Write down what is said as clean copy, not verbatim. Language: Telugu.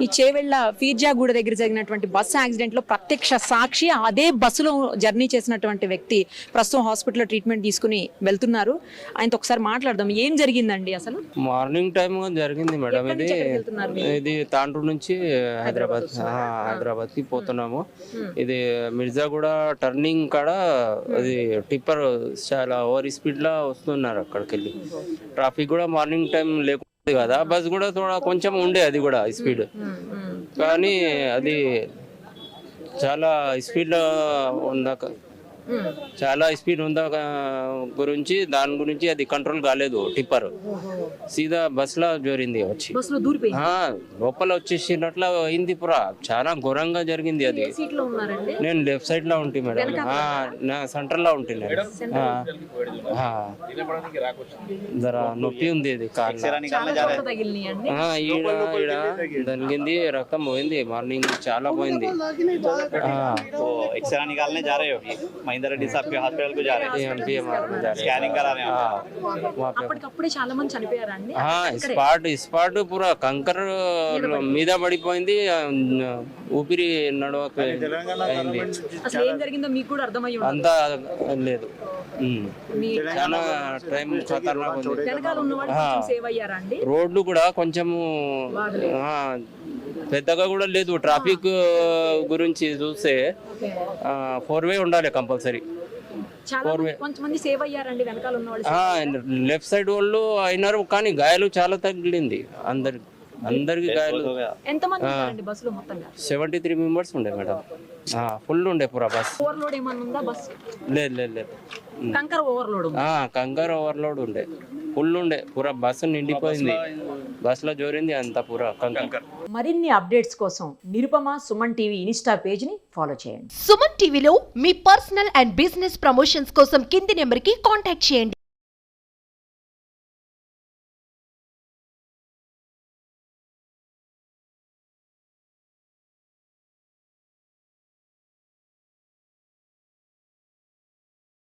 ఈ చేవెళ్ళ ఫీర్జాగూడ దగ్గర జరిగినటువంటి బస్సు యాక్సిడెంట్ లో ప్రత్యక్ష సాక్షి, అదే బస్సులో జర్నీ చేసినటువంటి వ్యక్తి ప్రస్తుతం హాస్పిటల్లో ట్రీట్మెంట్ తీసుకుని వెళ్తున్నారు. ఆయనతో ఒకసారి మాట్లాడదాం. ఏం జరిగిందండి అసలు? మార్నింగ్ టైం జరిగింది మేడం. ఇది తాండ్రు నుంచి హైదరాబాద్ కి పోతున్నాము. ఇది మిర్జాగూడ టర్నింగ్ కాడ అది టిప్పర్ చాలా ఓవర్ స్పీడ్ లా వస్తున్నారు. అక్కడికి వెళ్ళి ట్రాఫిక్ కూడా మార్నింగ్ టైం లేకుండా కదా, బస్ కూడా కొంచెం ఉండే, అది కూడా స్పీడ్, కానీ అది చాలా స్పీడ్ ఉందాక గురించి దాని గురించి అది కంట్రోల్ కాలేదు. టిప్పర్ సీదా బస్ లా జోరింది, వచ్చి లోపల వచ్చేసినట్ల అయింది. పురా చాలా ఘోరంగా జరిగింది. అది నేను లెఫ్ట్ సైడ్ లో ఉంటే మేడం, నా సెంటర్ లో ఉంటే జరా నొప్పి ఉంది. అది తగిలింది, రక్తం పోయింది. మార్నింగ్ చాలా పోయింది. महिंद्रा रेड्डी साहब के हॉस्पिटल को जा रहे हैं, स्कैनिंग करा रहे हैं. అప్పటికప్పుడే చాలా మంది చనిపోయారండి. స్పాట్ పూరా కంకర్ మీద పడిపోయింది. ఊపిరి నడవక అయింది. అసలు ఏం జరిగిందో మీకు కూడా అర్థమై ఉంటుంది. అంతా లేదు, చాలా టైం ఖతర్నాక్ ఉంది. వెనకాల ఉన్న వాళ్ళు సేవ్ అయ్యారా అండి? రోడ్లు కూడా కొంచెము పెద్దగా కూడా లేదు. ట్రాఫిక్ గురించి చూస్తే 4-వే ఉండాలి కంపల్సరీ. కొంతమంది సేవ్ అయ్యారండి వెనకాల ఉన్న వాళ్ళు. లెఫ్ట్ సైడ్ వాళ్ళు అయినారు, కానీ గాయాలు చాలా తగిలింది. అందరికి గాయాలు. ఎంతమంది ఉన్నారండి బస్సులో మొత్తంగా? 73 మెంబర్స్ ఉండే మేడం. ఫుల్ ఉండే పూరా బస్. ఓవర్లోడ్ ఏమన్నా ఉందా బస్? లేదు. కంకర్ ఓవర్లోడ్. కంకర్ ఓవర్లోడ్ ఉండే, ఫుల్ ఉండే. పూరా బస్సు నిండిపోయింది. బస్ లో జోరింది అంత పూరా కంకర్. మరిన్ని అప్డేట్స్ కోసం Nirupama Suman TV Insta page ని ఫాలో చేయండి. సుమన్ టీవీలో మీ పర్సనల్ అండ్ బిజినెస్ ప్రమోషన్స్ కోసం కింది నెంబర్ కి కాంటాక్ట్ చేయండి.